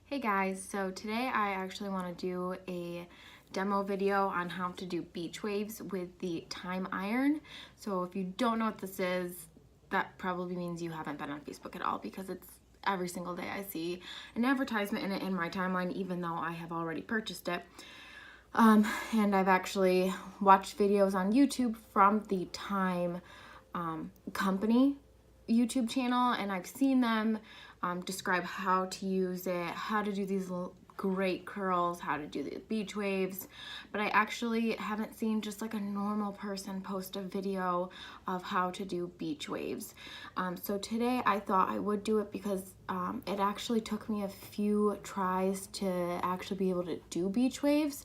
Hey guys, so today I actually want to do a demo video on how to do beach waves with the Tyme Iron. So if you don't know what this is, that probably means you haven't been on Facebook at all, because it's every single day I see an advertisement in it in my timeline, even though I have already purchased it. And I've actually watched videos on YouTube from the Tyme company YouTube channel, and I've seen them describe how to use it, how to do these great curls, how to do the beach waves, but I actually haven't seen just like a normal person post a video of how to do beach waves. So today I thought I would do it because it actually took me a few tries to actually be able to do beach waves.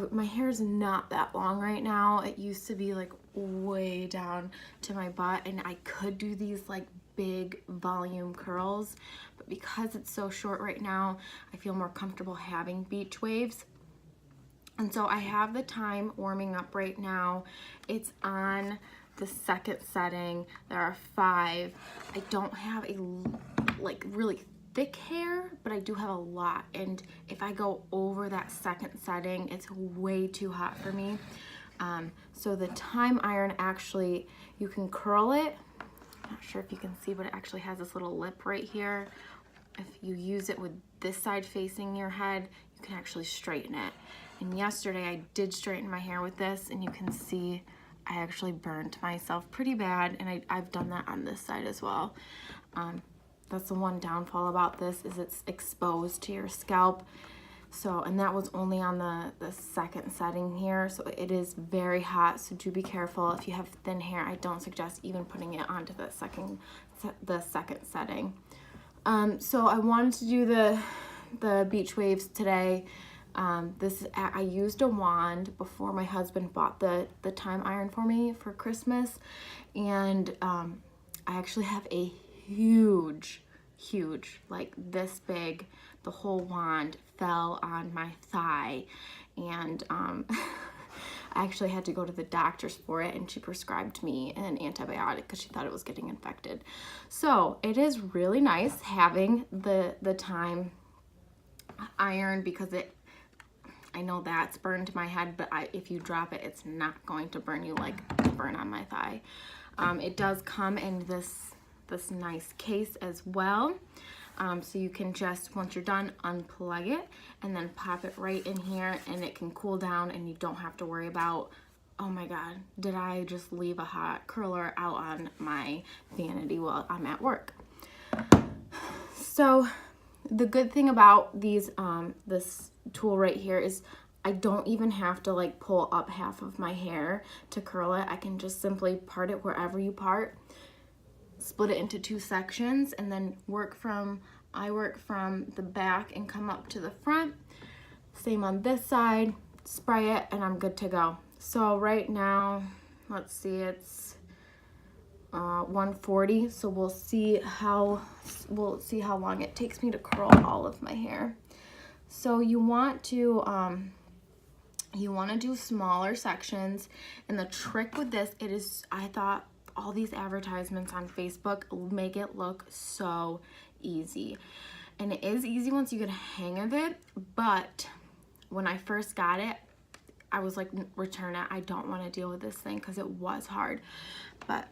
My hair is not that long right now. It used to be like way down to my butt, and I could do these like big volume curls, but because it's so short right now, I feel more comfortable having beach waves. And so I have the Tyme warming up right now. It's on the second setting. There are 5. I don't have a like really thick hair, but I do have a lot, and if I go over that second setting, it's way too hot for me. So the Tyme Iron, actually, you can curl it. I'm not sure if you can see, but it actually has this little lip right here. If you use it with this side facing your head, you can actually straighten it. And yesterday I did straighten my hair with this, and you can see I actually burned myself pretty bad, and I've done that on this side as well. That's the one downfall about this, is it's exposed to your scalp. So, and that was only on the second setting here, so it is very hot, so do be careful. If you have thin hair, I don't suggest even putting it onto the second setting. So I wanted to do the beach waves today. I used a wand before my husband bought the Tyme Iron for me for Christmas, and I actually have a huge, like this big, the whole wand fell on my thigh, and I actually had to go to the doctor's for it, and she prescribed me an antibiotic because she thought it was getting infected. So it is really nice having the Tyme Iron, because I know that's burned my head, but if you drop it, it's not going to burn you like the burn on my thigh. It does come in this nice case as well. So you can just, once you're done, unplug it and then pop it right in here, and it can cool down, and you don't have to worry about, oh my God, did I just leave a hot curler out on my vanity while I'm at work? So the good thing about these, this tool right here is I don't even have to like pull up half of my hair to curl it. I can just simply part it wherever you part, split it into 2 sections, and then I work from the back and come up to the front. Same on this side, spray it, and I'm good to go. So right now, let's see, it's 1:40, so we'll see how long it takes me to curl all of my hair. So you want to do smaller sections, and the trick with this, I thought all these advertisements on Facebook make it look so easy, and it is easy once you get a hang of it, but when I first got it, I was like, return it, I don't want to deal with this thing, because it was hard. But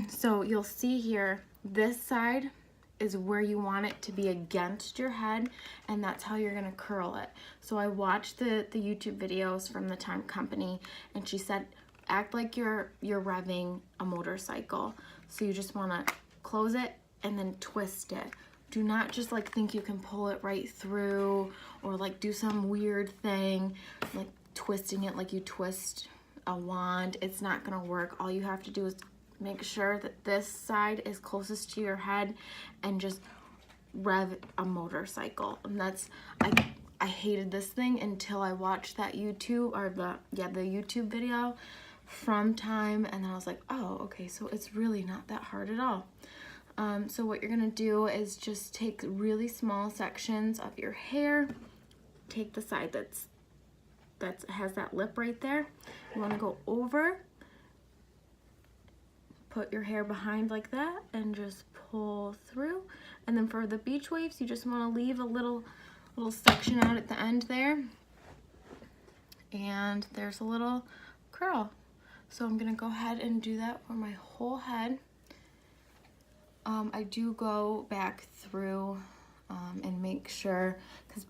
so you'll see here, this side is where you want it to be against your head, and that's how you're gonna curl it. So I watched the YouTube videos from the Tyme company, and she said, act like you're revving a motorcycle. So you just want to close it and then twist it. Do not just like think you can pull it right through, or like do some weird thing like twisting it like you twist a wand. It's not gonna work. All you have to do is make sure that this side is closest to your head and just rev a motorcycle. And that's, I hated this thing until I watched that YouTube, or the YouTube video from Tyme, and then I was like, oh, okay, so it's really not that hard at all. So what you're gonna do is just take really small sections of your hair, take the side that has that lip right there, you wanna go over, put your hair behind like that, and just pull through. And then for the beach waves, you just wanna leave a little little section out at the end there. And there's a little curl. So I'm gonna go ahead and do that for my whole head. I do go back through and make sure, because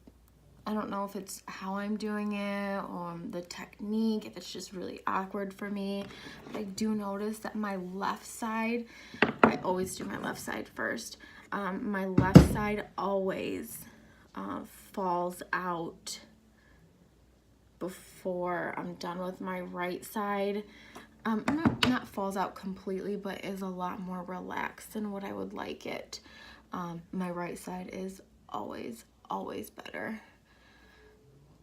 I don't know if it's how I'm doing it or the technique, if it's just really awkward for me. But I do notice that my left side, I always do my left side first. My left side always falls out before I'm done with my right side. Not falls out completely, but is a lot more relaxed than what I would like it. My right side is always better.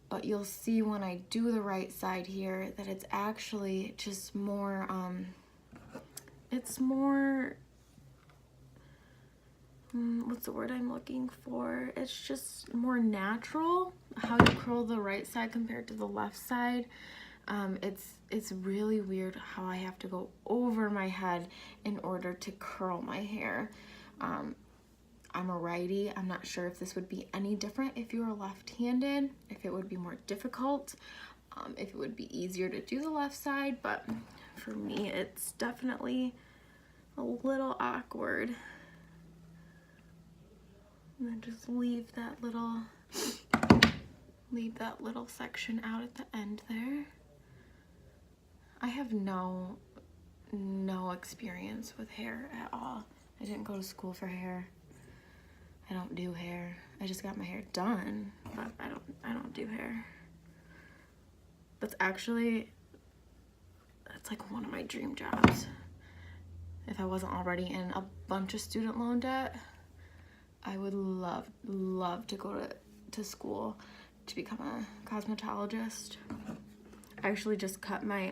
But you'll see when I do the right side here that it's actually just more, it's more, what's the word I'm looking for? It's just more natural how you curl the right side compared to the left side. It's really weird how I have to go over my head in order to curl my hair. I'm a righty. I'm not sure if this would be any different if you were left-handed, if it would be more difficult, if it would be easier to do the left side, but for me it's definitely a little awkward. And then just leave that little section out at the end there. I have no experience with hair at all. I didn't go to school for hair. I don't do hair. I just got my hair done, but I don't do hair. That's like one of my dream jobs. If I wasn't already in a bunch of student loan debt, I would love to go to school to become a cosmetologist. I actually just cut my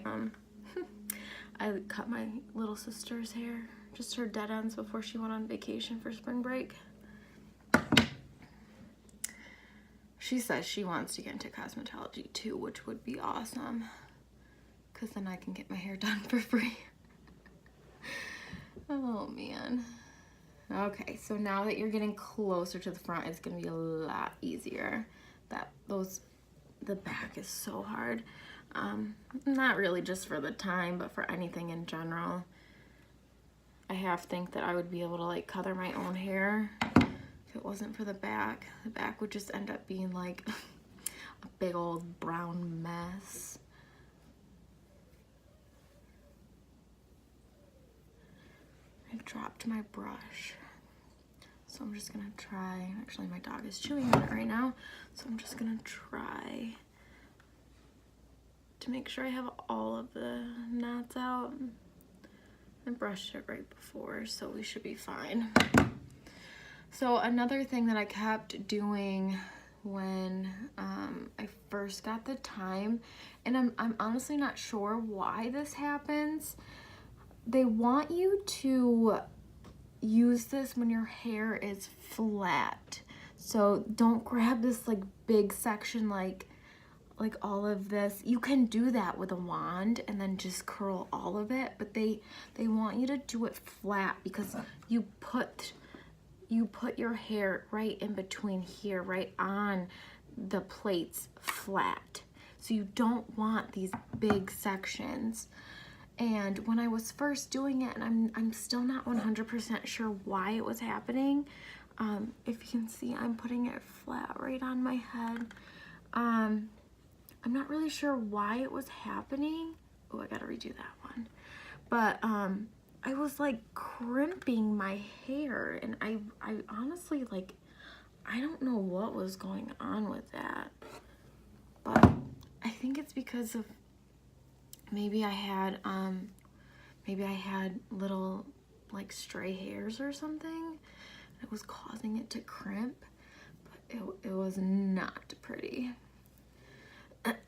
I cut my little sister's hair, just her dead ends before she went on vacation for spring break. She says she wants to get into cosmetology too, which would be awesome, because then I can get my hair done for free. Oh man. Okay, so now that you're getting closer to the front, it's gonna be a lot easier. The back is so hard. Not really just for the time, but for anything in general. I half think that I would be able to like color my own hair if it wasn't for the back. The back would just end up being like a big old brown mess. I've dropped my brush. So I'm just gonna try, actually my dog is chewing on it right now, so I'm just gonna try to make sure I have all of the knots out. I brushed it right before, so we should be fine. So another thing that I kept doing when I first got the Tyme, and I'm honestly not sure why this happens. They want you to use this when your hair is flat. So don't grab this like big section like all of this. You can do that with a wand and then just curl all of it, but they want you to do it flat because you put your hair right in between here, right on the plates flat. So you don't want these big sections. And when I was first doing it, and I'm still not 100% sure why it was happening. If you can see, I'm putting it flat right on my head. I'm not really sure why it was happening. Oh, I gotta redo that one. But I was like crimping my hair, and I honestly, like, I don't know what was going on with that. But I think it's because of maybe I had little like stray hairs or something. It was causing it to crimp, but it was not pretty.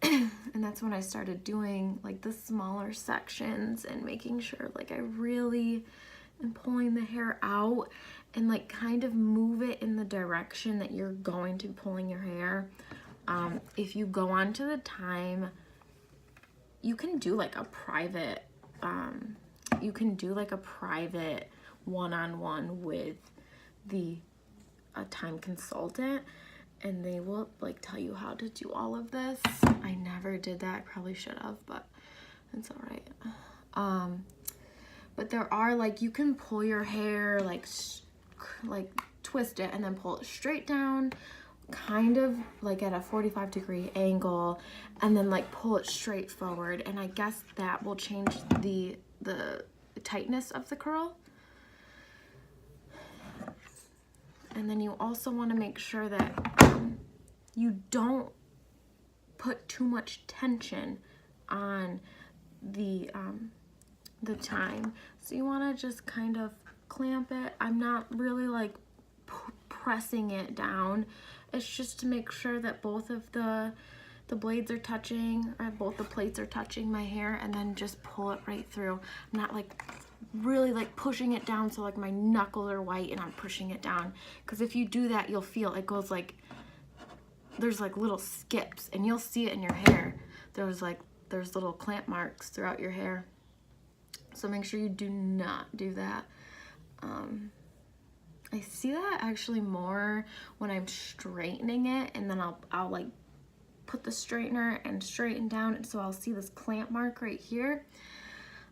And that's when I started doing like the smaller sections and making sure like I really am pulling the hair out and like kind of move it in the direction that you're going to be pulling your hair. If you go onto the Tyme, you can do like a private one-on-one with a Tyme consultant, and they will like tell you how to do all of this. I never did that. I probably should have, but it's all right. But there are like, you can pull your hair like twist it and then pull it straight down, kind of like at a 45-degree angle, and then like pull it straight forward, and I guess that will change the tightness of the curl. And then you also want to make sure that you don't put too much tension on the Tyme. So you want to just kind of clamp it. I'm not really like pressing it down. It's just to make sure that both of the blades are touching, or both the plates are touching my hair, and then just pull it right through. I'm not like really like pushing it down so like my knuckles are white and I'm pushing it down, because if you do that you'll feel it goes like, there's like little skips, and you'll see it in your hair. There's little clamp marks throughout your hair, so make sure you do not do that. I see that actually more when I'm straightening it, and then I'll like put the straightener and straighten down, and so I'll see this clamp mark right here.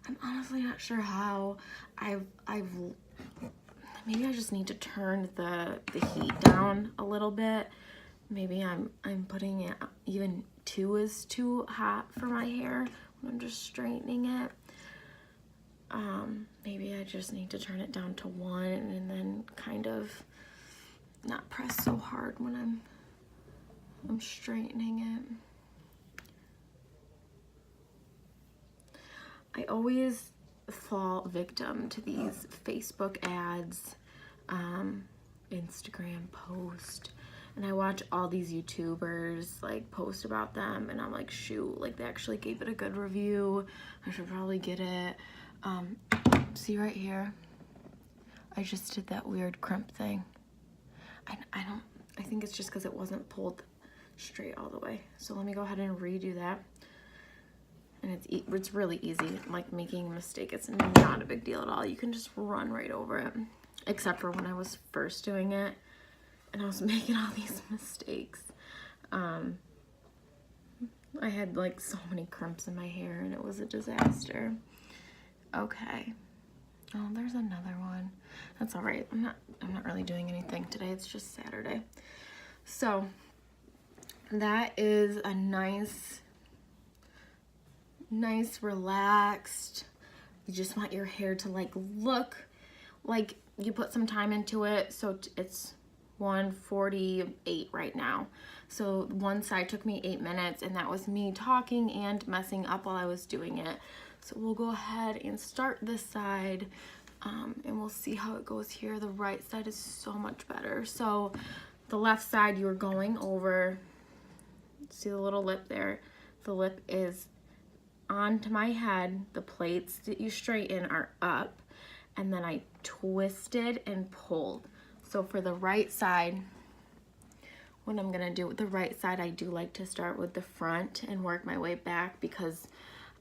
I'm honestly not sure how. Maybe I just need to turn the heat down a little bit. Maybe I'm putting it, even 2 is too hot for my hair when I'm just straightening it. Maybe I just need to turn it down to 1 and then kind of not press so hard when I'm straightening it. I always fall victim to these Facebook ads, Instagram post, and I watch all these YouTubers like post about them, and I'm like, shoot, like they actually gave it a good review. I should probably get it. See right here, I just did that weird crimp thing. I think it's just because it wasn't pulled straight all the way. So let me go ahead and redo that. And it's really easy, like making a mistake. It's not a big deal at all. You can just run right over it, except for when I was first doing it and I was making all these mistakes. I had like so many crimps in my hair and it was a disaster. Okay. Oh, there's another one. That's all right. I'm not really doing anything today. It's just Saturday. So that is a nice relaxed. You just want your hair to like look like you put some time into it. So it's 1:48 right now. So one side took me 8 minutes, and that was me talking and messing up while I was doing it. So we'll go ahead and start this side, and we'll see how it goes here. The right side is so much better. So the left side, you're going over, see the little lip there? The lip is onto my head. The plates that you straighten are up, and then I twisted and pulled. So for the right side, what I'm gonna do with the right side, I do like to start with the front and work my way back, because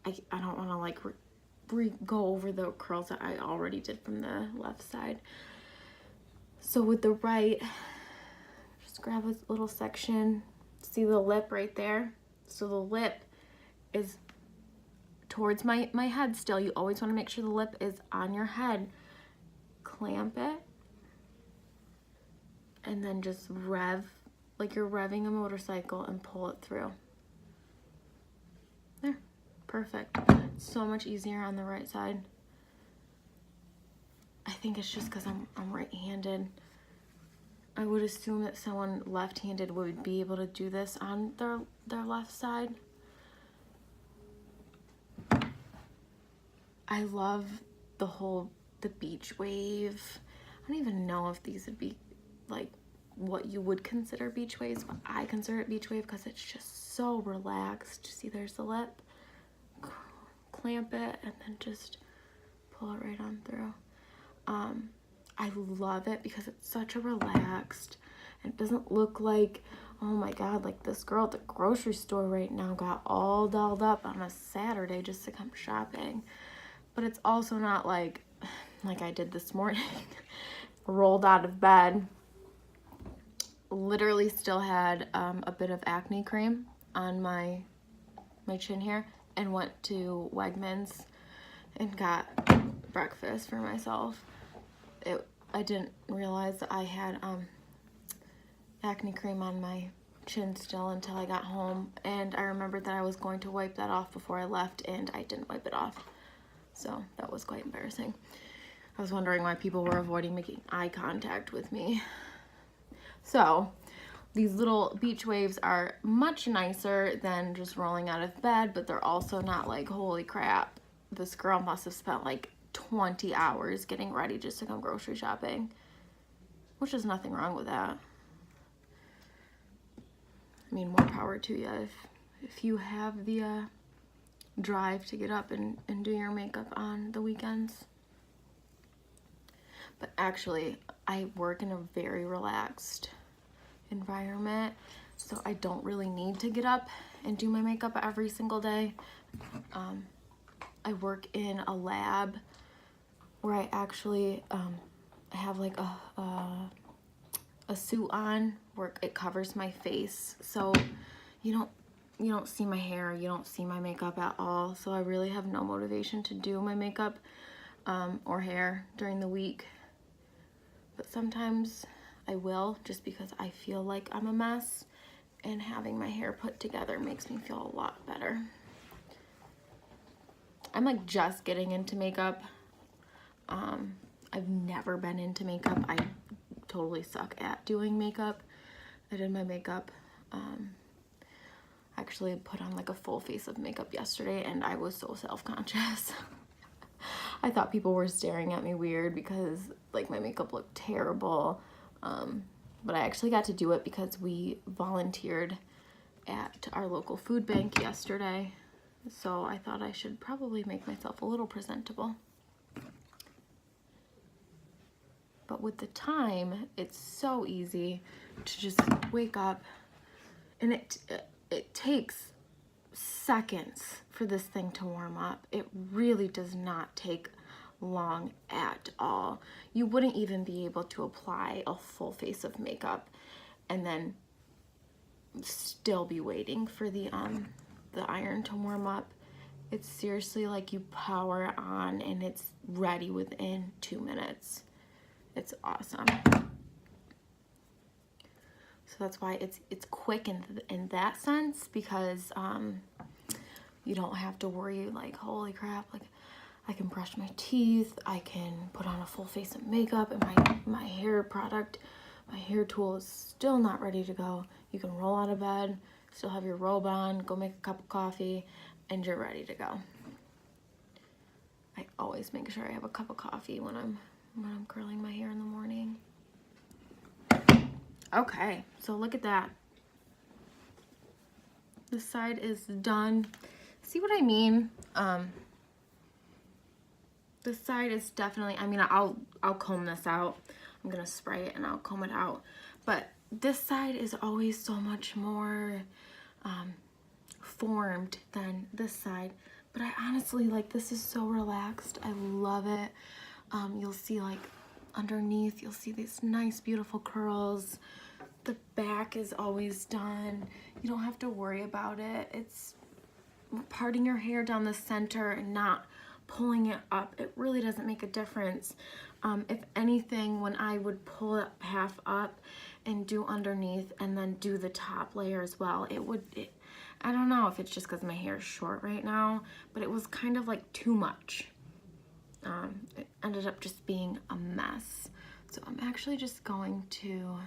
I don't want to like go over the curls that I already did from the left side. So with the right, just grab a little section. See the lip right there? So the lip is towards my head still. You always want to make sure the lip is on your head. Clamp it, and then just rev like you're revving a motorcycle and pull it through. There, perfect. So much easier on the right side. I think it's just because I'm right-handed. I would assume that someone left-handed would be able to do this on their left side. I love the beach wave. I don't even know if these would be like what you would consider beach waves, but I consider it beach wave because it's just so relaxed. See, there's the lip. Clamp it and then just pull it right on through. I love it because it's such a relaxed, and it doesn't look like, oh my god, like this girl at the grocery store right now got all dolled up on a Saturday just to come shopping. But it's also not like I did this morning, rolled out of bed, literally still had a bit of acne cream on my chin here, and went to Wegmans and got breakfast for myself. I didn't realize that I had acne cream on my chin still until I got home, and I remembered that I was going to wipe that off before I left, and I didn't wipe it off. So that was quite embarrassing. I was wondering why people were avoiding making eye contact with me. So these little beach waves are much nicer than just rolling out of bed, but they're also not like, holy crap, this girl must have spent like 20 hours getting ready just to come grocery shopping, which is nothing wrong with that. I mean, more power to you if you have the drive to get up and do your makeup on the weekends. But actually, I work in a very relaxed environment, so I don't really need to get up and do my makeup every single day. I work in a lab where I actually have like a suit on where it covers my face, so you don't see my hair, you don't see my makeup at all. So I really have no motivation to do my makeup or hair during the week. But sometimes I will, just because I feel like I'm a mess, and having my hair put together makes me feel a lot better. I'm like just getting into makeup. I've never been into makeup. I totally suck at doing makeup. I did my makeup, actually put on like a full face of makeup yesterday, and I was so self-conscious. I thought people were staring at me weird because like my makeup looked terrible. But I actually got to do it because we volunteered at our local food bank yesterday. So I thought I should probably make myself a little presentable. But with the Tyme, it's so easy to just wake up, and it takes seconds for this thing to warm up. It really does not take long at all. You wouldn't even be able to apply a full face of makeup and then still be waiting for the iron to warm up. It's seriously like you power on and it's ready within 2 minutes. It's awesome. So that's why it's quick in that sense, because you don't have to worry like, holy crap, like I can brush my teeth, I can put on a full face of makeup, and my hair product, my hair tool is still not ready to go. You can roll out of bed, still have your robe on, go make a cup of coffee, and you're ready to go. I always make sure I have a cup of coffee when I'm curling my hair in the morning. Okay, so look at that. This side is done. See what I mean? This side is definitely, I mean, I'll comb this out. I'm gonna spray it and I'll comb it out. But this side is always so much more formed than this side. But I honestly, like, this is so relaxed. I love it. You'll see like underneath, you'll see these nice, beautiful curls. The back is always done. You don't have to worry about it. It's parting your hair down the center and not pulling it up. It really doesn't make a difference. If anything, when I would pull it half up and do underneath and then do the top layer as well, I don't know if it's just because my hair is short right now, but it was kind of like too much. It ended up just being a mess. So I'm actually just going to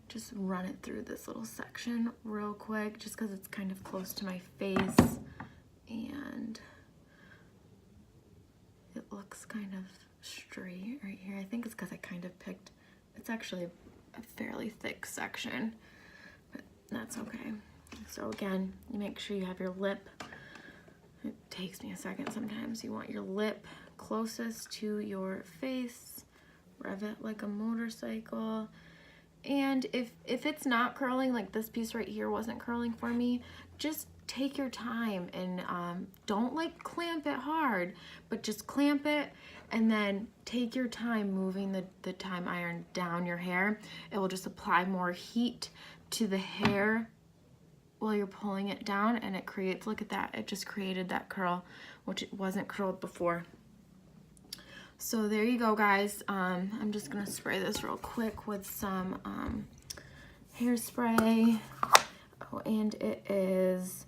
just run it through this little section real quick, just because it's kind of close to my face and it looks kind of straight right here. I think it's because I kind of picked, it's actually a fairly thick section, but that's okay. So again, you make sure you have your lip. It takes me a second sometimes. You want your lip closest to your face. Rev it like a motorcycle. And if it's not curling, like this piece right here wasn't curling for me, just take your time and don't like clamp it hard, but just clamp it and then take your time moving the Tyme Iron down your hair. It will just apply more heat to the hair while you're pulling it down, and it creates, look at that, it just created that curl, which it wasn't curled before. So there you go, guys. I'm just gonna spray this real quick with some hairspray. Oh, and it is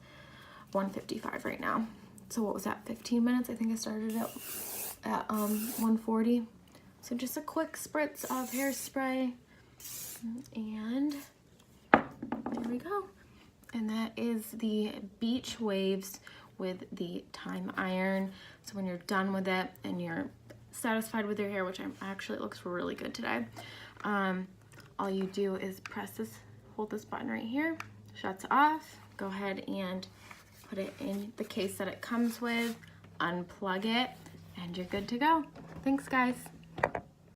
1:55 right now. So what was that, 15 minutes? I think I started at 1:40. So just a quick spritz of hairspray, and there we go. And that is the beach waves with the Tyme Iron. So when you're done with it and you're satisfied with your hair, which actually, it looks really good today, all you do is press this, hold this button right here, shuts off, go ahead and put it in the case that it comes with, unplug it, and you're good to go. Thanks, guys.